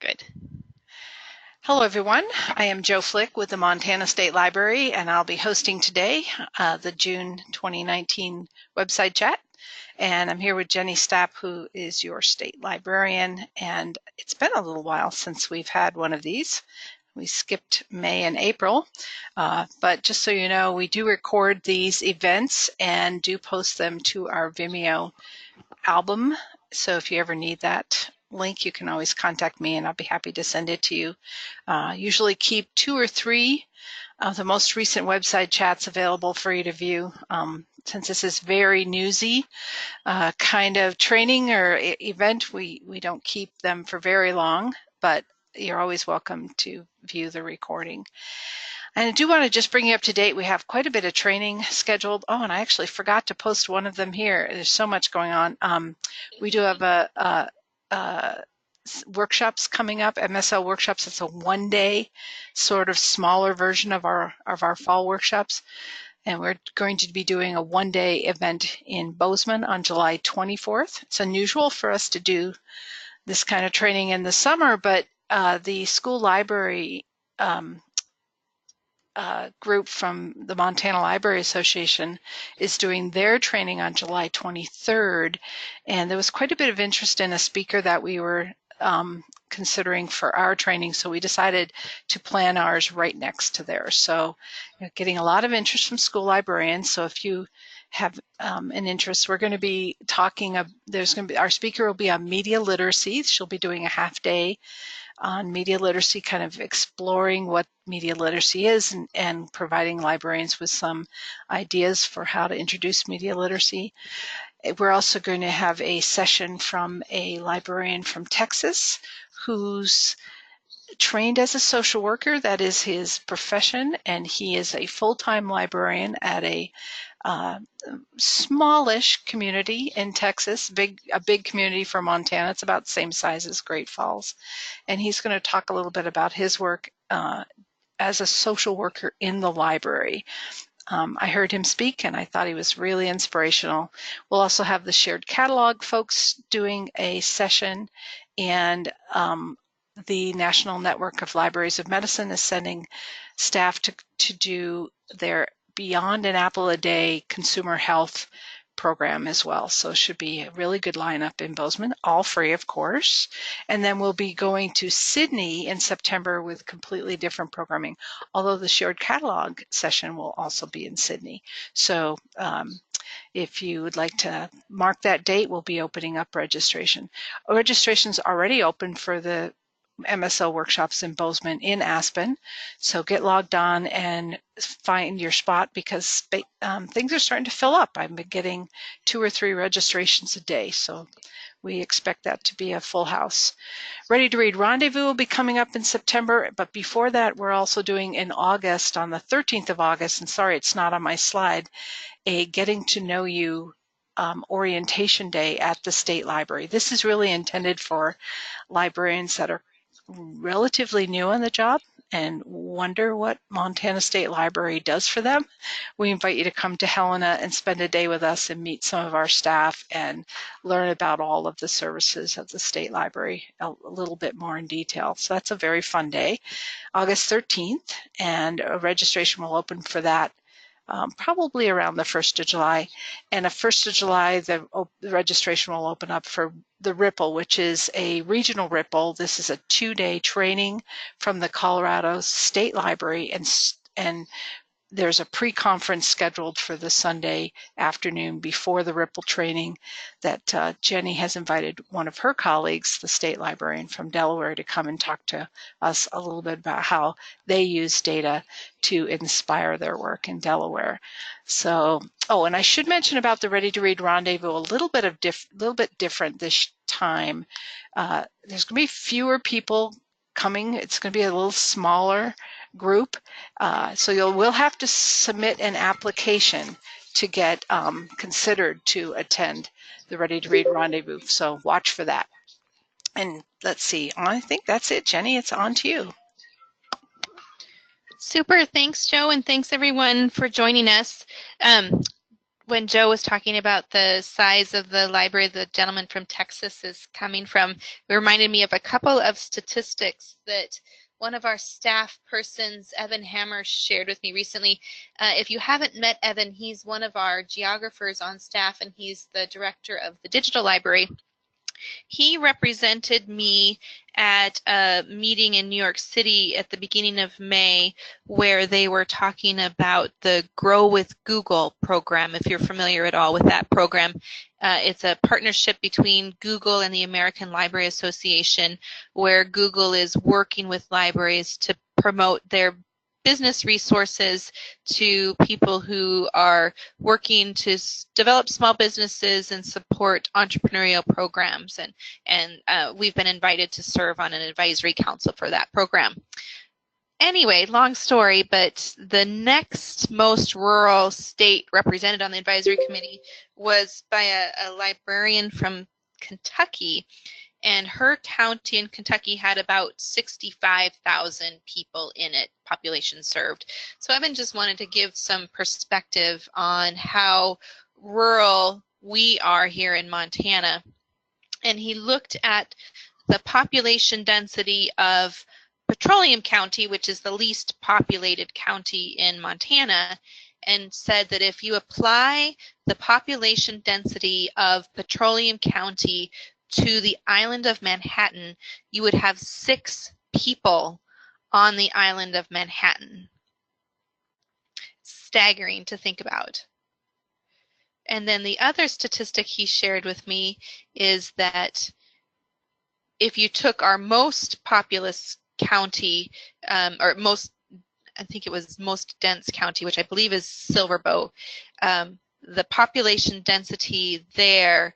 Good. Hello, everyone. I am Jo Flick with the Montana State Library, and I'll be hosting today the June 2019 Webside Chat. And I'm here with Jennie Stapp, who is your state librarian. And it's been a little while since we've had one of these. We skipped May and April, but just so you know, we do record these events and do post them to our Vimeo album. So if you ever need that link, you can always contact me and I'll be happy to send it to you. Usually keep 2 or 3 of the most recent website chats available for you to view. Since this is very newsy kind of training or event, we don't keep them for very long, but you're always welcome to view the recording. And I do want to just bring you up to date. We have quite a bit of training scheduled. Oh, and I actually forgot to post one of them here. There's so much going on. We do have workshops coming up, MSL workshops. It's a one-day sort of smaller version of our fall workshops. And we're going to be doing a one-day event in Bozeman on July 24th. It's unusual for us to do this kind of training in the summer, but the school library group from the Montana Library Association is doing their training on July 23rd. And there was quite a bit of interest in a speaker that we were considering for our training. So we decided to plan ours right next to theirs. So getting a lot of interest from school librarians. So if you have an interest, we're going to be talking, our speaker will be on media literacy. She'll be doing a half day on media literacy, kind of exploring what media literacy is and providing librarians with some ideas for how to introduce media literacy. We're also going to have a session from a librarian from Texas who's trained as a social worker. That is his profession, and he is a full-time librarian at a smallish community in Texas, a big community for Montana. It's about the same size as Great Falls. And he's going to talk a little bit about his work as a social worker in the library. I heard him speak and I thought he was really inspirational. We'll also have the shared catalog folks doing a session, and the National Network of Libraries of Medicine is sending staff to do their Beyond an Apple a Day consumer health program as well. So it should be a really good lineup in Bozeman, all free, of course. And then we'll be going to Sydney in September with completely different programming, although the shared catalog session will also be in Sydney. So if you would like to mark that date, we'll be opening up registration. Registration's already open for the MSL workshops in Bozeman in Aspen. So get logged on and find your spot, because things are starting to fill up. I've been getting 2 or 3 registrations a day. So we expect that to be a full house. Ready to Read Rendezvous will be coming up in September, but before that, we're also doing in August, on the 13th of August, and sorry, it's not on my slide, a Getting to Know You orientation day at the State Library. This is really intended for librarians that are relatively new on the job and wonder what Montana State Library does for them. We invite you to come to Helena and spend a day with us and meet some of our staff and learn about all of the services of the State Library a little bit more in detail. So that's a very fun day, August 13th, and a registration will open for that probably around the 1st of July. And the 1st of July, the registration will open up for the Ripple, which is a regional Ripple. This is a 2-day training from the Colorado State Library, and there's a pre-conference scheduled for the Sunday afternoon before the Ripple training that Jennie has invited one of her colleagues, the state librarian from Delaware, to come and talk to us a little bit about how they use data to inspire their work in Delaware. So, and I should mention about the Ready to Read Rendezvous, a little bit different this time. There's going to be fewer people coming. It's going to be a little smaller group. So we'll have to submit an application to get considered to attend the Ready to Read Rendezvous. So watch for that. And let's see, I think that's it. Jennie, it's on to you. Super. Thanks, Jo, and thanks everyone for joining us. when Joe was talking about the size of the library the gentleman from Texas is coming from, it reminded me of a couple of statistics that one of our staff persons, Evan Hammer, shared with me recently. If you haven't met Evan, he's one of our geographers on staff, and he's the director of the digital library. He represented me at a meeting in New York City at the beginning of May where they were talking about the Grow with Google program, if you're familiar at all with that program. It's a partnership between Google and the American Library Association where Google is working with libraries to promote their business resources to people who are working to develop small businesses and support entrepreneurial programs. And we've been invited to serve on an advisory council for that program. Anyway, long story, but the next most rural state represented on the advisory committee was by a librarian from Kentucky. And her county in Kentucky had about 65,000 people in it, population served. So Evan just wanted to give some perspective on how rural we are here in Montana. And he looked at the population density of Petroleum County, which is the least populated county in Montana, and said that if you apply the population density of Petroleum County to the island of Manhattan, you would have 6 people on the island of Manhattan. Staggering to think about. And then the other statistic he shared with me is that if you took our most populous county, or most, I think it was most dense county, which I believe is Silverbow, the population density there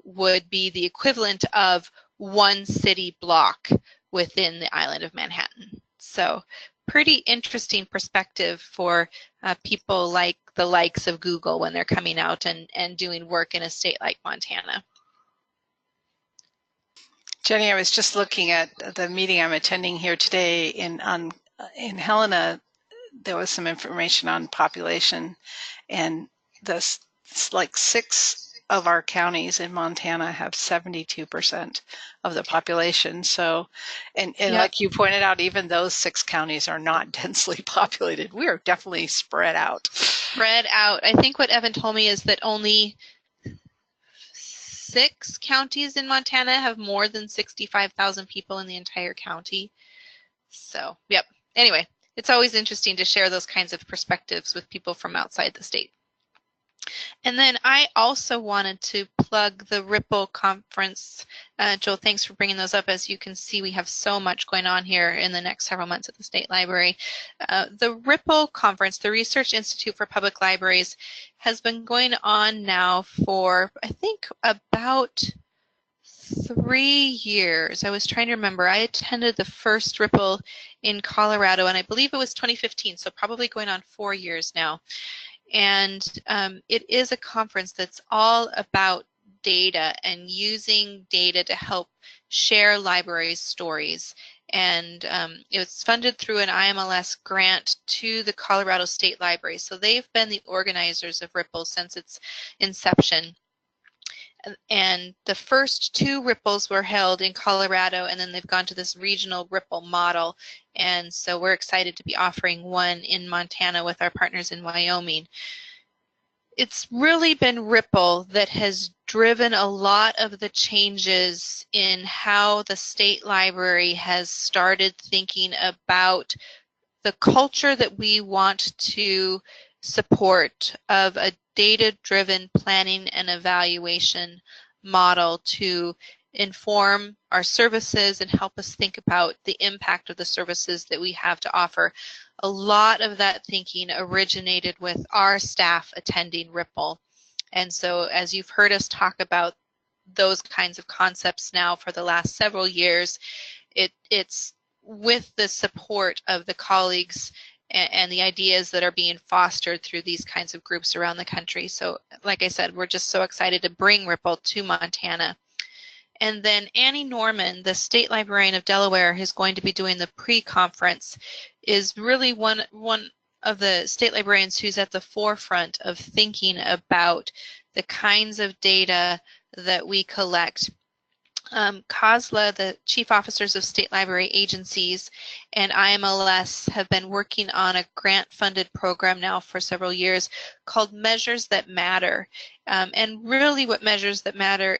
would be the equivalent of 1 city block within the island of Manhattan. So pretty interesting perspective for people like the likes of Google when they're coming out and doing work in a state like Montana. Jenny, I was just looking at the meeting I'm attending here today in Helena. There was some information on population, and this like 6 of our counties in Montana have 72% of the population. So, and yep, like you pointed out, even those 6 counties are not densely populated. We are definitely spread out. Spread out. I think what Evan told me is that only 6 counties in Montana have more than 65,000 people in the entire county. So, yep. Anyway, it's always interesting to share those kinds of perspectives with people from outside the state. And then I also wanted to plug the Ripple conference. Joel, thanks for bringing those up. As you can see, we have so much going on here in the next several months at the State Library. The Ripple conference, the Research Institute for Public Libraries, has been going on now for, I think, about 3 years. I was trying to remember. I attended the first Ripple in Colorado, and I believe it was 2015, so probably going on 4 years now. And it is a conference that's all about data and using data to help share libraries' stories. And it was funded through an IMLS grant to the Colorado State Library. So they've been the organizers of Ripple since its inception. And the first 2 Ripples were held in Colorado, and then they've gone to this regional Ripple model. And so we're excited to be offering one in Montana with our partners in Wyoming. It's really been Ripple that has driven a lot of the changes in how the state library has started thinking about the culture that we want to support of a data-driven planning and evaluation model to inform our services and help us think about the impact of the services that we have to offer. A lot of that thinking originated with our staff attending Ripple. And so as you've heard us talk about those kinds of concepts now for the last several years, it's with the support of the colleagues and the ideas that are being fostered through these kinds of groups around the country. So like I said, we're just so excited to bring Ripple to Montana. And then Annie Norman, the state librarian of Delaware, who's going to be doing the pre-conference, is really one the state librarians who's at the forefront of thinking about the kinds of data that we collect. COSLA, the Chief Officers of State Library Agencies, and IMLS have been working on a grant-funded program now for several years called Measures That Matter. And really what Measures That Matter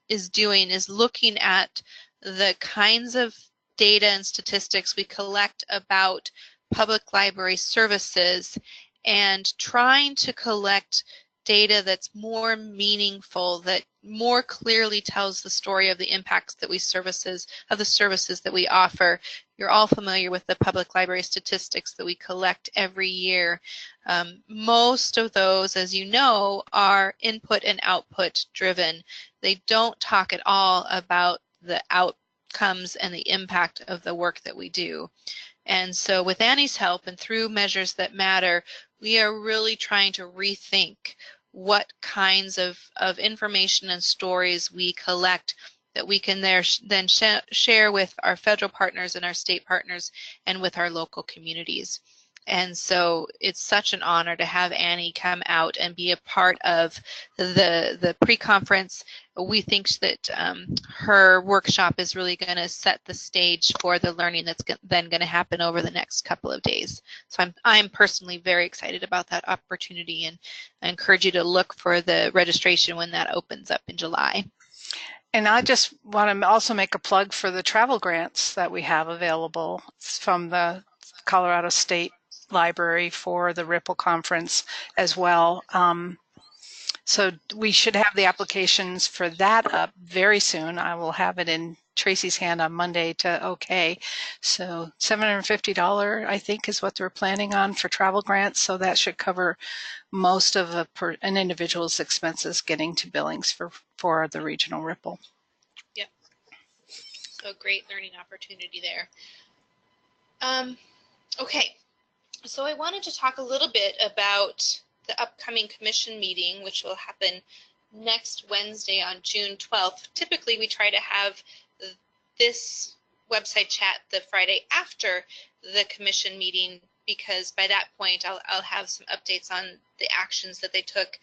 is doing is looking at the kinds of data and statistics we collect about public library services and trying to collect data that's more meaningful, that more clearly tells the story of the impacts that the services that we offer. You're all familiar with the public library statistics that we collect every year. Most of those, as you know, are input and output driven. They don't talk at all about the outcomes and the impact of the work that we do. And so with Annie's help and through Measures That Matter, we are really trying to rethink what kinds of information and stories we collect that we can then share with our federal partners and our state partners and with our local communities. And so it's such an honor to have Annie come out and be a part of the pre-conference. We think that her workshop is really going to set the stage for the learning that's then going to happen over the next couple of days. So I'm personally very excited about that opportunity, and I encourage you to look for the registration when that opens up in July. And I just want to also make a plug for the travel grants that we have available from the Colorado State Library for the Ripple Conference as well. So we should have the applications for that up very soon. I will have it in Tracy's hand on Monday to okay. So $750, I think, is what they're planning on for travel grants. So that should cover most of an individual's expenses getting to Billings for the regional Ripple. Yep. So great learning opportunity there. Okay. So I wanted to talk a little bit about the upcoming commission meeting, which will happen next Wednesday on June 12th. Typically, we try to have this website chat the Friday after the commission meeting, because by that point, I'll have some updates on the actions that they took.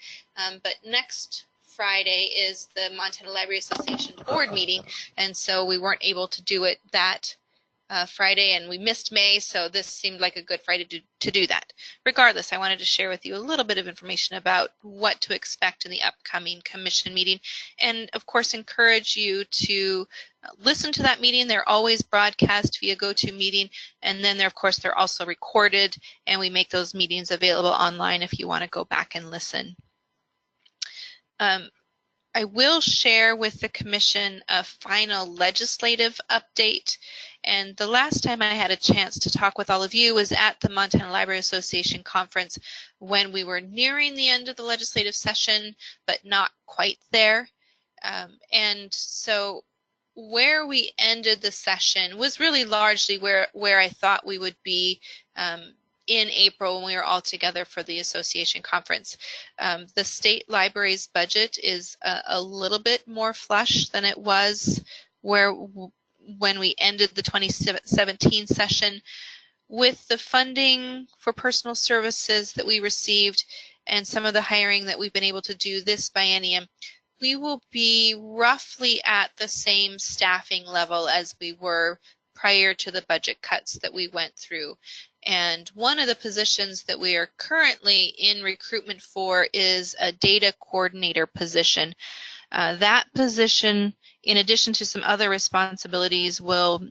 But next Friday is the Montana Library Association board meeting, and so we weren't able to do it that Friday, and we missed May, so this seemed like a good Friday to do that. Regardless, I wanted to share with you a little bit of information about what to expect in the upcoming commission meeting, and of course encourage you to listen to that meeting. They're always broadcast via GoToMeeting, and then of course they're also recorded, and we make those meetings available online if you want to go back and listen. I will share with the Commission a final legislative update. And the last time I had a chance to talk with all of you was at the Montana Library Association conference when we were nearing the end of the legislative session, but not quite there. And so where we ended the session was really largely where I thought we would be in April when we were all together for the association conference. The state library's budget is a little bit more flush than it was when we ended the 2017 session. With the funding for personal services that we received and some of the hiring that we've been able to do this biennium, we will be roughly at the same staffing level as we were prior to the budget cuts that we went through. And one of the positions that we are currently in recruitment for is a data coordinator position. That position, in addition to some other responsibilities, will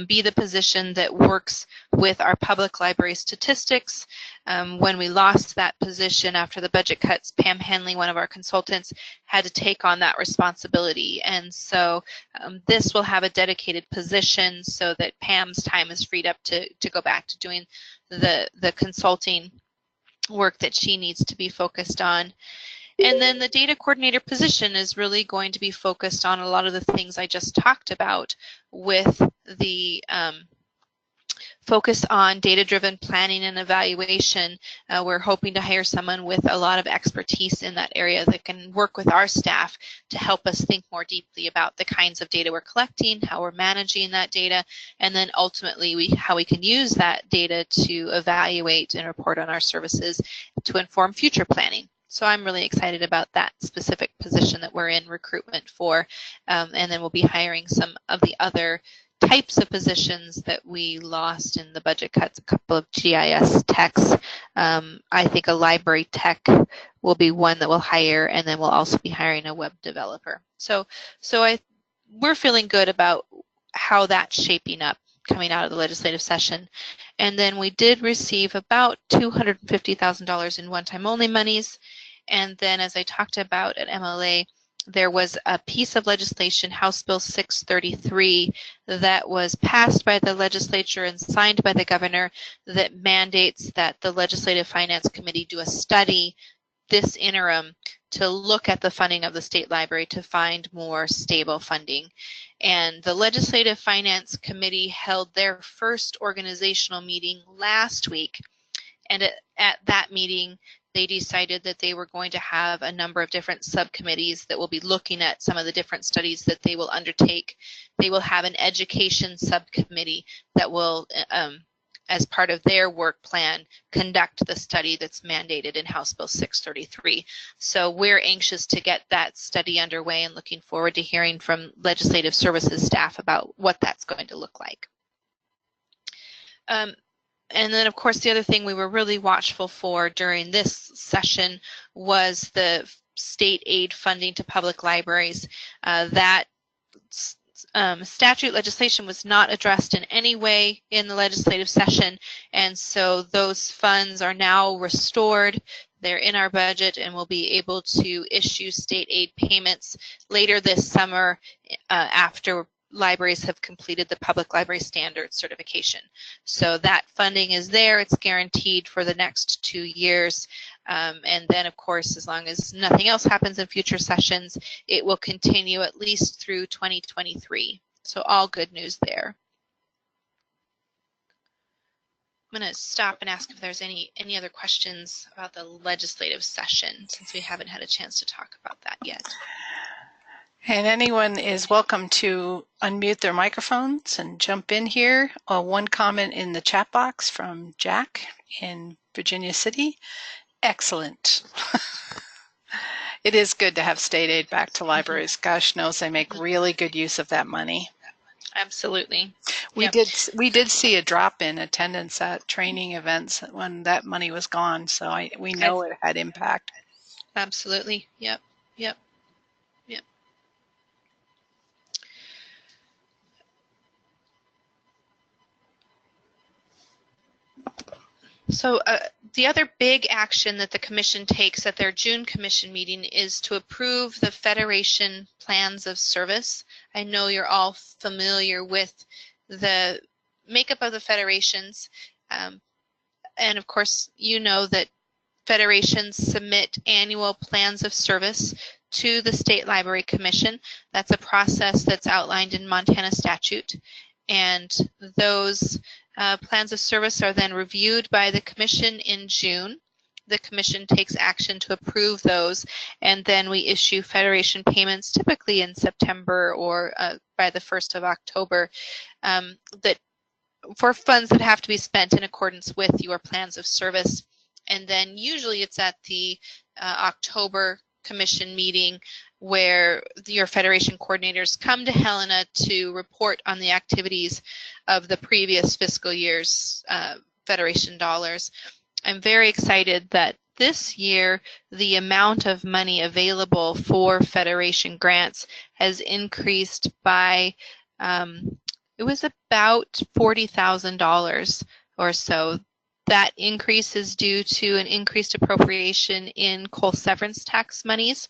be the position that works with our public library statistics. When we lost that position after the budget cuts, Pam Henley, one of our consultants, had to take on that responsibility. And so this will have a dedicated position so that Pam's time is freed up to go back to doing the consulting work that she needs to be focused on. And then the data coordinator position is really going to be focused on a lot of the things I just talked about with the focus on data-driven planning and evaluation. We're hoping to hire someone with a lot of expertise in that area that can work with our staff to help us think more deeply about the kinds of data we're collecting, how we're managing that data, and then ultimately how we can use that data to evaluate and report on our services to inform future planning. So I'm really excited about that specific position that we're in recruitment for, and then we'll be hiring some of the other types of positions that we lost in the budget cuts, a couple of GIS techs. I think a library tech will be one that we'll hire, and then we'll also be hiring a web developer. So we're feeling good about how that's shaping up coming out of the legislative session. And then we did receive about $250,000 in one-time only monies. And then, as I talked about at MLA, there was a piece of legislation, House Bill 633, that was passed by the legislature and signed by the governor that mandates that the Legislative Finance Committee do a study this interim to look at the funding of the state library to find more stable funding. And the Legislative Finance Committee held their first organizational meeting last week. And at that meeting, they decided that they were going to have a number of different subcommittees that will be looking at some of the different studies that they will undertake. They will have an education subcommittee that will, as part of their work plan, conduct the study that's mandated in House Bill 633. So we're anxious to get that study underway and looking forward to hearing from legislative services staff about what that's going to look like. And then, of course, the other thing we were really watchful for during this session was the state aid funding to public libraries. That statute legislation was not addressed in any way in the legislative session, and so those funds are now restored. They're in our budget, and we'll be able to issue state aid payments later this summer after libraries have completed the public library standards certification. So that funding is there. It's guaranteed for the next 2 years. And then, of course, as long as nothing else happens in future sessions, it will continue at least through 2023. So all good news there. I'm going to stop and ask if there's any other questions about the legislative session, since we haven't had a chance to talk about that yet. And anyone is welcome to unmute their microphones and jump in here. One comment in the chat box from Jack in Virginia City. Excellent. It is good to have state aid back to libraries. Gosh knows they make really good use of that money. Absolutely. We did see a drop in attendance at training events when that money was gone, so we know it had impact. Absolutely. Yep. So the other big action that the Commission takes at their June Commission meeting is to approve the Federation Plans of Service. I know you're all familiar with the makeup of the federations, and of course you know that federations submit annual plans of service to the State Library Commission. That's a process that's outlined in Montana statute, and those plans of service are then reviewed by the Commission in June. The Commission takes action to approve those, and then we issue Federation payments typically in September or by the 1st of October that for funds that have to be spent in accordance with your plans of service. And then usually it's at the October Commission meeting where your Federation coordinators come to Helena to report on the activities of the previous fiscal year's Federation dollars. I'm very excited that this year the amount of money available for Federation grants has increased by, it was about $40,000 or so. That increase is due to an increased appropriation in coal severance tax monies.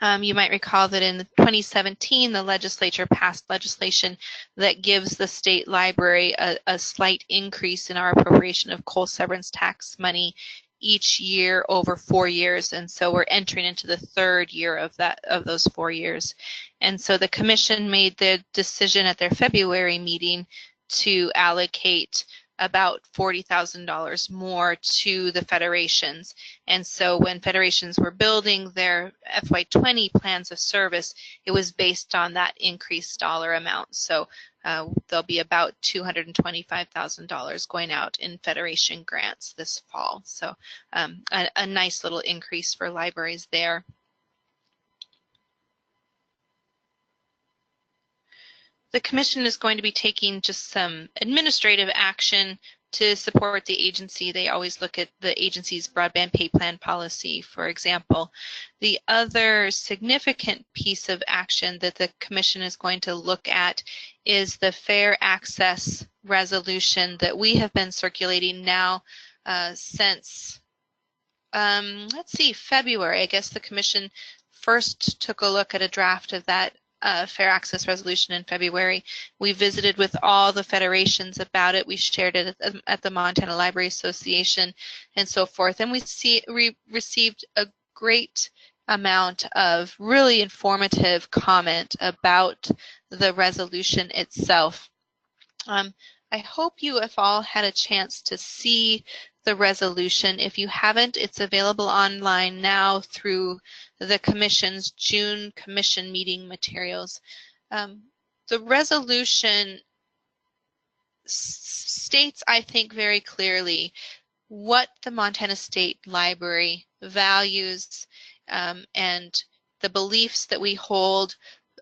You might recall that in 2017, the legislature passed legislation that gives the state library a slight increase in our appropriation of coal severance tax money each year over 4 years, and so we're entering into the 3rd year of those 4 years. And so the Commission made the decision at their February meeting to allocate about $40,000 more to the federations. And so when federations were building their FY20 plans of service, it was based on that increased dollar amount. So there'll be about $225,000 going out in federation grants this fall. So a nice little increase for libraries there. The commission is going to be taking just some administrative action to support the agency. They always look at the agency's broadband pay plan policy, for example. The other significant piece of action that the commission is going to look at is the fair access resolution that we have been circulating now since, let's see, February. I guess the commission first took a look at a draft of that fair access resolution in February. We visited with all the federations about it. We shared it at the Montana Library Association and so forth. And we received a great amount of really informative comment about the resolution itself. I hope you have all had a chance to see the resolution. If you haven't, it's available online now through the Commission's June Commission meeting materials. The resolution states, I think, very clearly what the Montana State Library values and the beliefs that we hold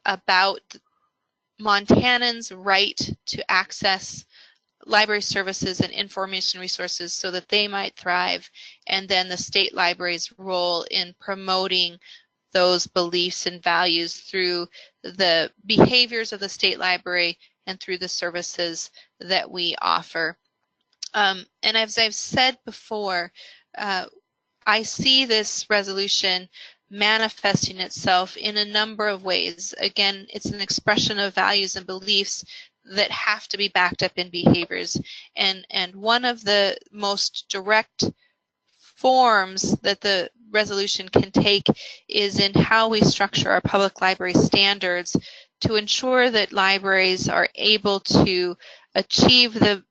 about Montanans' right to access library services and information resources so that they might thrive, and then the state library's role in promoting those beliefs and values through the behaviors of the state library and through the services that we offer. And as I've said before, I see this resolution manifesting itself in a number of ways. Again, it's an expression of values and beliefs that have to be backed up in behaviors. And one of the most direct forms that the resolution can take is in how we structure our public library standards to ensure that libraries are able to achieve the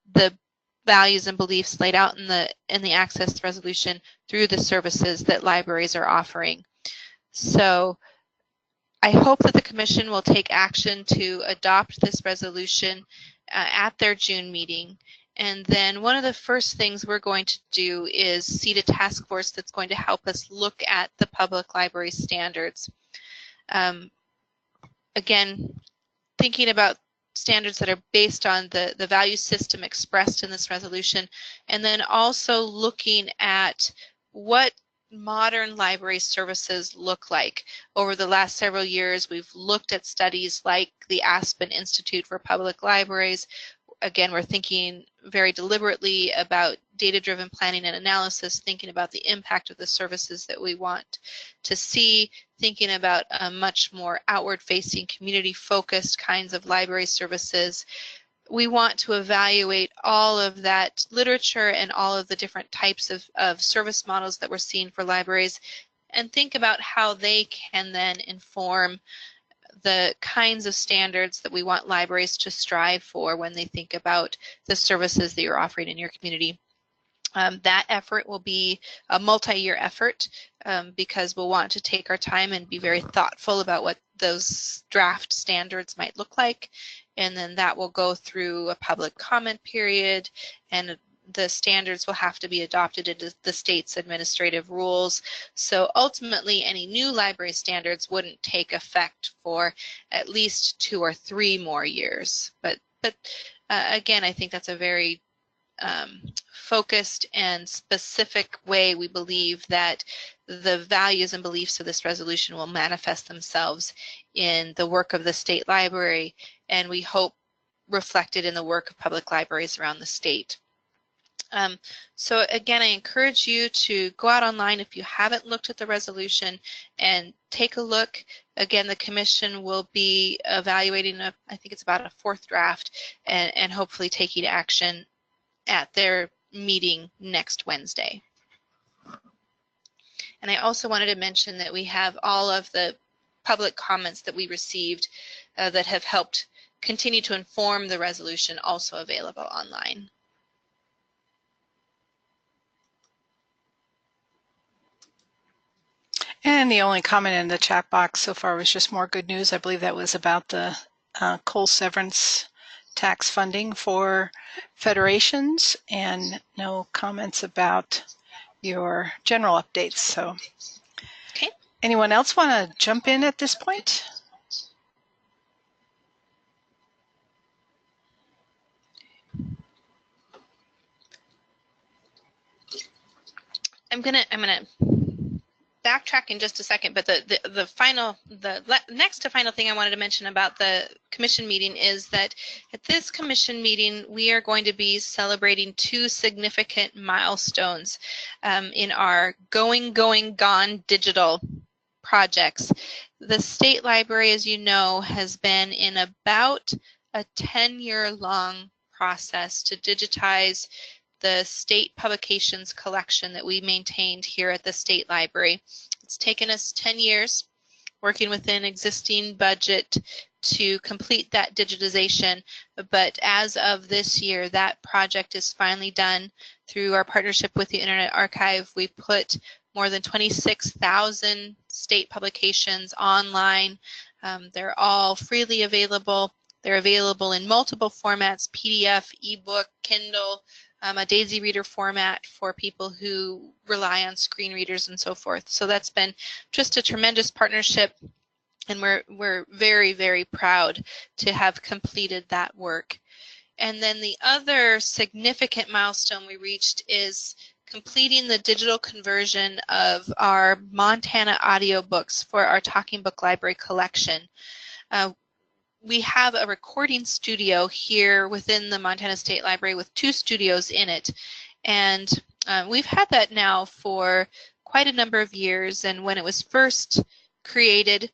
values and beliefs laid out in the access resolution through the services that libraries are offering. So I hope that the Commission will take action to adopt this resolution at their June meeting. And then one of the first things we're going to do is seat a task force that's going to help us look at the public library standards. Again, thinking about standards that are based on the value system expressed in this resolution, and then also looking at what modern library services look like. Over the last several years, we've looked at studies like the Aspen Institute for Public Libraries. Again, we're thinking very deliberately about data-driven planning and analysis, thinking about the impact of the services that we want to see, thinking about much more outward-facing, community-focused kinds of library services. We want to evaluate all of that literature and all of the different types of service models that we're seeing for libraries and think about how they can then inform the kinds of standards that we want libraries to strive for when they think about the services that you're offering in your community. That effort will be a multi-year effort because we'll want to take our time and be very thoughtful about what those draft standards might look like. And then that will go through a public comment period, and the standards will have to be adopted into the state's administrative rules. So ultimately, any new library standards wouldn't take effect for at least 2 or 3 more years. But again, I think that's a very focused and specific way we believe that the values and beliefs of this resolution will manifest themselves in the work of the state library, and we hope reflected in the work of public libraries around the state. So again, I encourage you to go out online if you haven't looked at the resolution and take a look. Again, the Commission will be evaluating, I think it's about a 4th draft, and hopefully taking action at their meeting next Wednesday. And I also wanted to mention that we have all of the public comments that we received that have helped continue to inform the resolution, also available online. And the only comment in the chat box so far was just more good news. I believe that was about the coal severance tax funding for federations, and no comments about your general updates. So, okay. Anyone else want to jump in at this point? I'm gonna backtrack in just a second, but the next to final thing I wanted to mention about the commission meeting is that at this commission meeting we are going to be celebrating 2 significant milestones in our gone digital projects. The State Library, as you know, has been in about a 10-year-long process to digitize the state publications collection that we maintained here at the State Library. It's taken us 10 years working within existing budget to complete that digitization, but as of this year, that project is finally done. Through our partnership with the Internet Archive, we put more than 26,000 state publications online. They're all freely available. They're available in multiple formats: PDF, ebook, Kindle, a Daisy Reader format for people who rely on screen readers and so forth. So that's been just a tremendous partnership, and we're very, very proud to have completed that work. And then the other significant milestone we reached is completing the digital conversion of our Montana audiobooks for our Talking Book Library collection. We have a recording studio here within the Montana State Library with 2 studios in it, and we've had that now for quite a number of years. And when it was first created,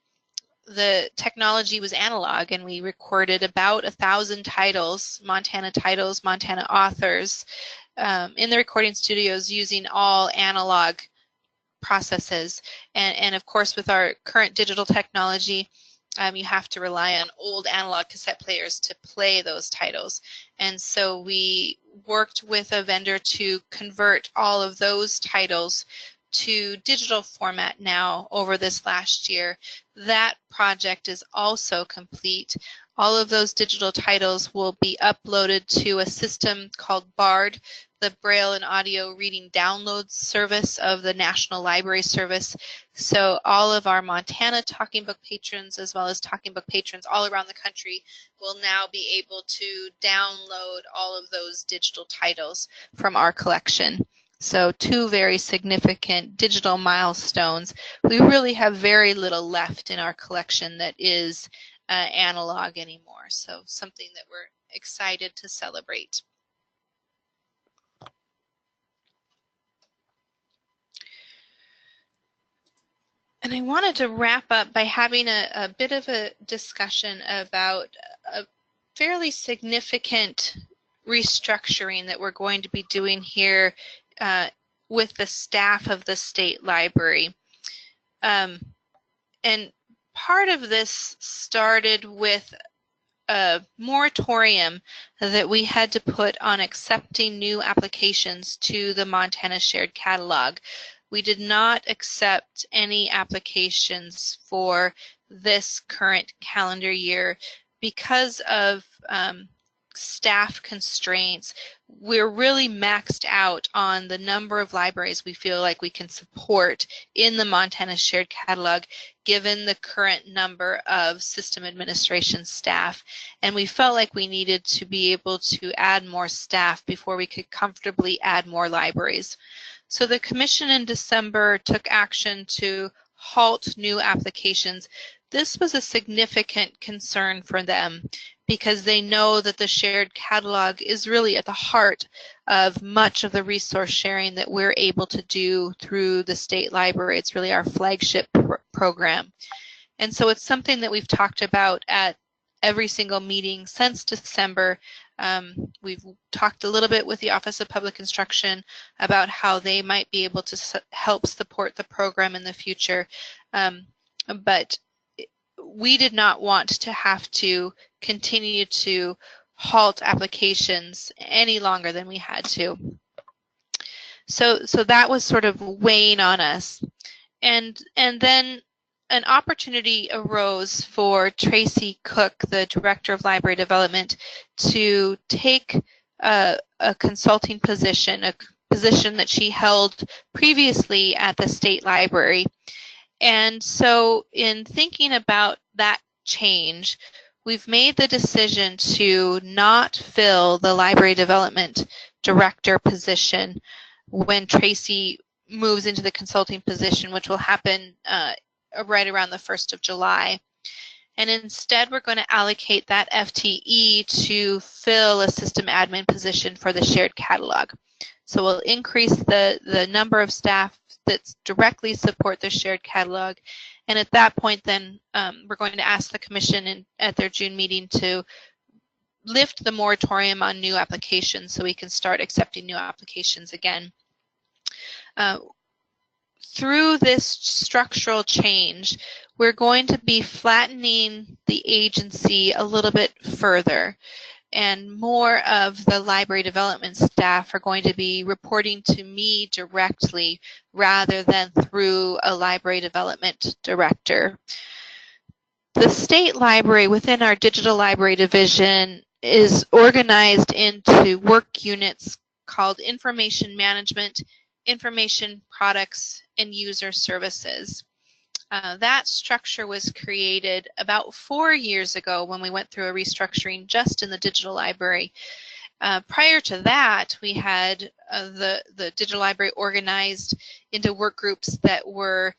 the technology was analog, and we recorded about 1,000 titles, Montana authors, in the recording studios using all analog processes. And of course, with our current digital technology, you have to rely on old analog cassette players to play those titles. And so we worked with a vendor to convert all of those titles to digital format now over this last year. That project is also complete. All of those digital titles will be uploaded to a system called BARD, the Braille and Audio Reading Download Service of the National Library Service. So all of our Montana Talking Book patrons, as well as Talking Book patrons all around the country, will now be able to download all of those digital titles from our collection. So 2 very significant digital milestones. We really have very little left in our collection that is analog anymore. So something that we're excited to celebrate. And I wanted to wrap up by having a bit of a discussion about a fairly significant restructuring that we're going to be doing here with the staff of the State Library. And part of this started with a moratorium that we had to put on accepting new applications to the Montana Shared Catalog. We did not accept any applications for this current calendar year because of staff constraints. We're really maxed out on the number of libraries we feel like we can support in the Montana Shared Catalog, given the current number of system administration staff. And we felt like we needed to be able to add more staff before we could comfortably add more libraries. So the Commission in December took action to halt new applications. This was a significant concern for them because they know that the shared catalog is really at the heart of much of the resource sharing that we're able to do through the State Library. It's really our flagship program. And so it's something that we've talked about at every single meeting since December. We've talked a little bit with the Office of Public Instruction about how they might be able to help support the program in the future. But we did not want to have to continue to halt applications any longer than we had to. So that was sort of weighing on us. And then an opportunity arose for Tracy Cook, the Director of Library Development, to take a consulting position, a position that she held previously at the State Library. And so in thinking about that change, we've made the decision to not fill the Library Development Director position when Tracy moves into the consulting position, which will happen right around the 1st of July. And instead, we're going to allocate that FTE to fill a system admin position for the shared catalog. So we'll increase the number of staff that directly support the shared catalog. And at that point, then we're going to ask the Commission at their June meeting to lift the moratorium on new applications so we can start accepting new applications again. Through this structural change, we're going to be flattening the agency a little bit further, and more of the library development staff are going to be reporting to me directly rather than through a library development director. The state library within our digital library division is organized into work units called information management, information products, and user services. That structure was created about 4 years ago when we went through a restructuring just in the digital library. Prior to that, we had the digital library organized into work groups that were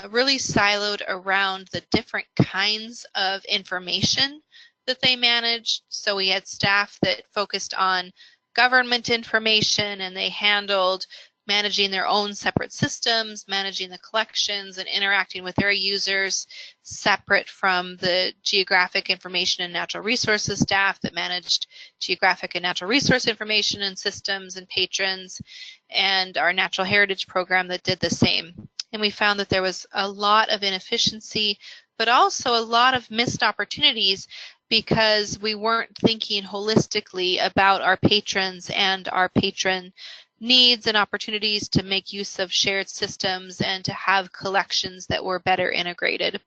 really siloed around the different kinds of information that they managed. So we had staff that focused on government information, and they handled managing their own separate systems, managing the collections, and interacting with their users separate from the geographic information and natural resources staff that managed geographic and natural resource information and systems and patrons, and our natural heritage program that did the same. And we found that there was a lot of inefficiency, but also a lot of missed opportunities because we weren't thinking holistically about our patrons and our patron needs and opportunities to make use of shared systems and to have collections that were better integrated.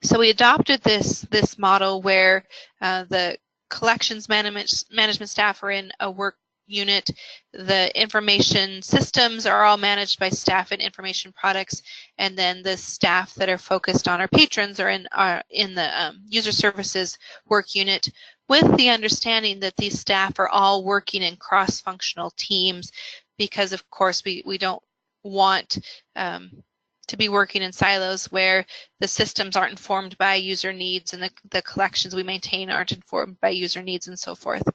So we adopted this model where the collections management staff are in a work unit. The information systems are all managed by staff in information products, and then the staff that are focused on our patrons are in the user services work unit, with the understanding that these staff are all working in cross-functional teams, because of course we don't want to be working in silos where the systems aren't informed by user needs and the collections we maintain aren't informed by user needs and so forth.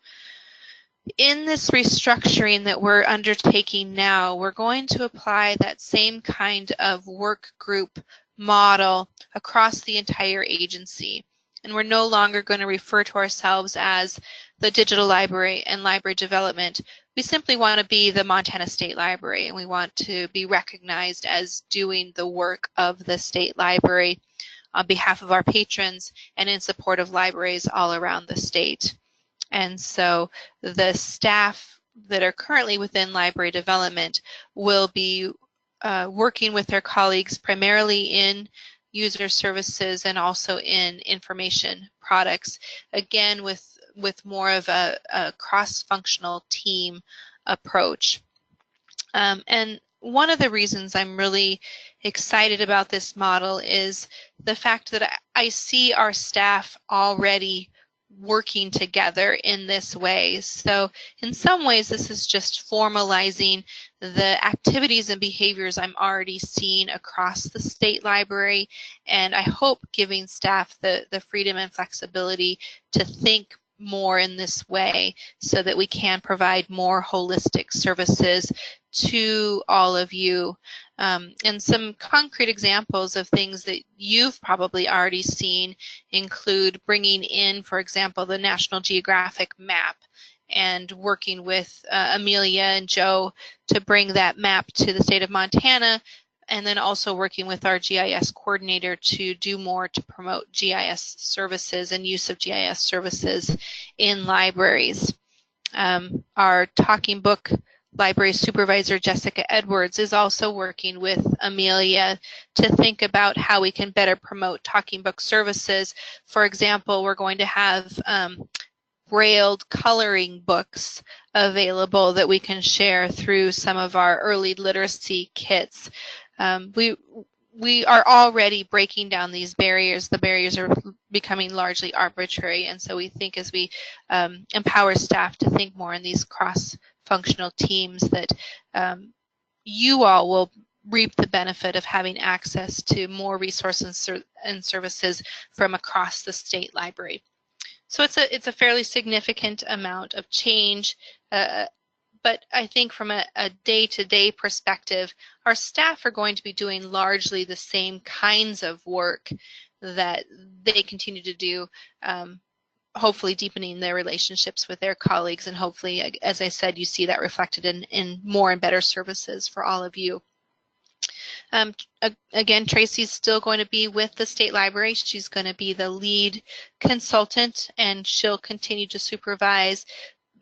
In this restructuring that we're undertaking now, we're going to apply that same kind of work group model across the entire agency. And we're no longer going to refer to ourselves as the digital library and library development. We simply want to be the Montana State Library, and we want to be recognized as doing the work of the state library on behalf of our patrons and in support of libraries all around the state. And so the staff that are currently within library development will be working with their colleagues primarily in user services and also in information products, again with more of a cross-functional team approach. And one of the reasons I'm really excited about this model is the fact that I see our staff already working together in this way. So in some ways, this is just formalizing the activities and behaviors I'm already seeing across the state library, and I hope giving staff the freedom and flexibility to think more in this way so that we can provide more holistic services to all of you. And some concrete examples of things that you've probably already seen include bringing in, for example, the National Geographic map and working with Amelia and Joe to bring that map to the state of Montana and then also working with our GIS coordinator to do more to promote GIS services and use of GIS services in libraries. Our Talking Book Library Supervisor, Jessica Edwards, is also working with Amelia to think about how we can better promote talking book services. For example, we're going to have brailled coloring books available that we can share through some of our early literacy kits. We are already breaking down these barriers. The barriers are becoming largely arbitrary, and so we think as we empower staff to think more in these cross-functional teams that you all will reap the benefit of having access to more resources and services from across the state library. So it's a fairly significant amount of change, but I think from a day-to-day perspective, our staff are going to be doing largely the same kinds of work that they continue to do, hopefully deepening their relationships with their colleagues, and hopefully, as I said, you see that reflected in more and better services for all of you. Again, Tracy's still going to be with the state library. She's going to be the lead consultant, and she'll continue to supervise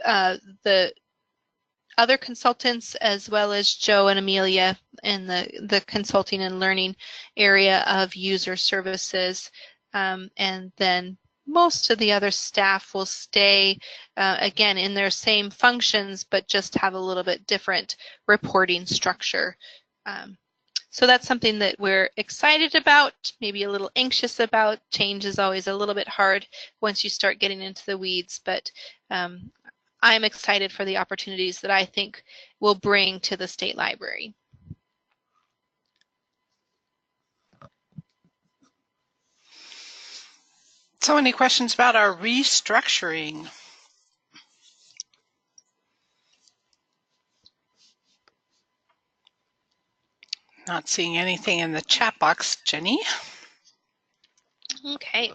the other consultants, as well as Joe and Amelia in the consulting and learning area of user services. And then most of the other staff will stay, again, in their same functions, but just have a little bit different reporting structure. So that's something that we're excited about, maybe a little anxious about. Change is always a little bit hard once you start getting into the weeds, but I'm excited for the opportunities that I think will bring to the state library. So any questions about our restructuring? Not seeing anything in the chat box, Jenny. Okay.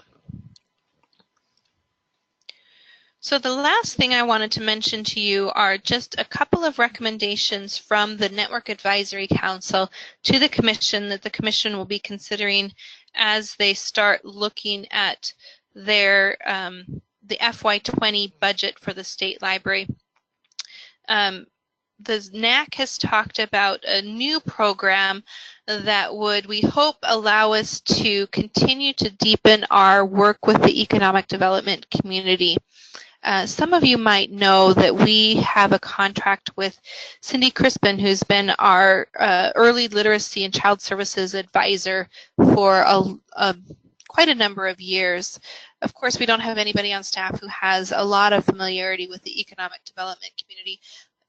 So the last thing I wanted to mention to you are just a couple of recommendations from the Network Advisory Council to the Commission that the Commission will be considering as they start looking at their the FY20 budget for the state library. The NAC has talked about a new program that would, we hope, allow us to continue to deepen our work with the economic development community. Some of you might know that we have a contract with Cindy Crispin, who's been our early literacy and child services advisor for quite a number of years. Of course, we don't have anybody on staff who has a lot of familiarity with the economic development community.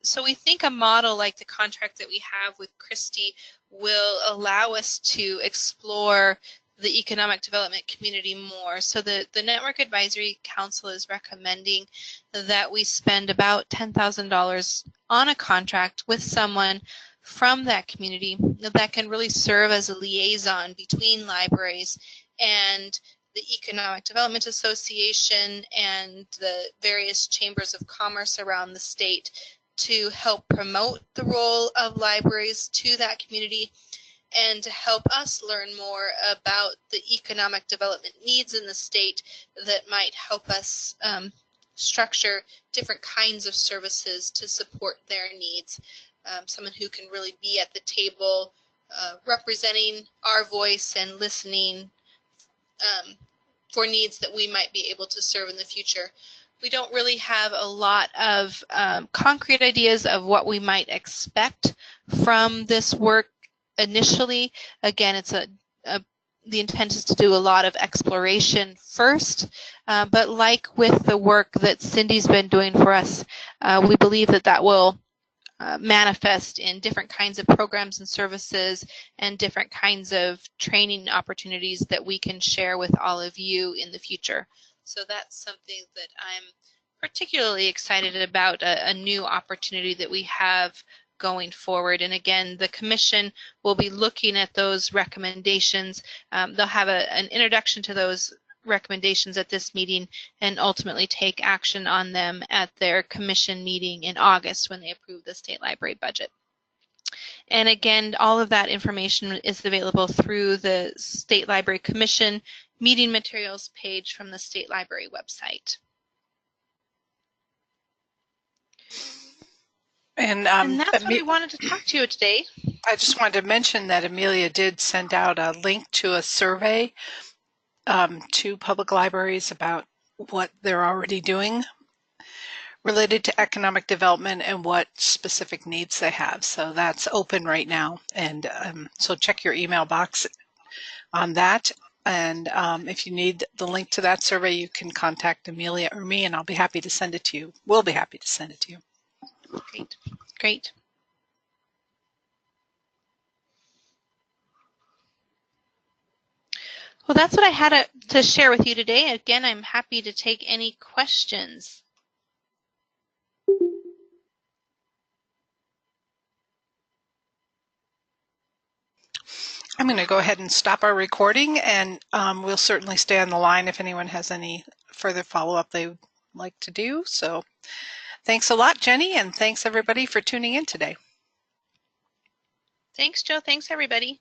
So we think a model like the contract that we have with Christy will allow us to explore the economic development community more. So the Network Advisory Council is recommending that we spend about $10,000 on a contract with someone from that community that can really serve as a liaison between libraries and the Economic Development Association and the various chambers of commerce around the state to help promote the role of libraries to that community and to help us learn more about the economic development needs in the state that might help us structure different kinds of services to support their needs. Someone who can really be at the table representing our voice and listening for needs that we might be able to serve in the future. We don't really have a lot of concrete ideas of what we might expect from this work initially. Again, it's the intent is to do a lot of exploration first, but like with the work that Cindy's been doing for us, we believe that that will manifest in different kinds of programs and services and different kinds of training opportunities that we can share with all of you in the future. So that's something that I'm particularly excited about, a new opportunity that we have going forward. And again, the Commission will be looking at those recommendations. They'll have an introduction to those recommendations at this meeting and ultimately take action on them at their Commission meeting in August when they approve the state library budget. And again, all of that information is available through the State Library Commission meeting materials page from the State Library website. And that's what we wanted to talk to you today. I just wanted to mention that Amelia did send out a link to a survey to public libraries about what they're already doing related to economic development and what specific needs they have. So that's open right now. And so check your email box on that. And if you need the link to that survey, you can contact Amelia or me, and I'll be happy to send it to you. We'll be happy to send it to you. Great. Great. Well, that's what I had to share with you today. Again, I'm happy to take any questions. I'm going to go ahead and stop our recording, and we'll certainly stay on the line if anyone has any further follow-up they would like to do. So thanks a lot, Jenny, and thanks everybody for tuning in today. Thanks, Joe. Thanks, everybody.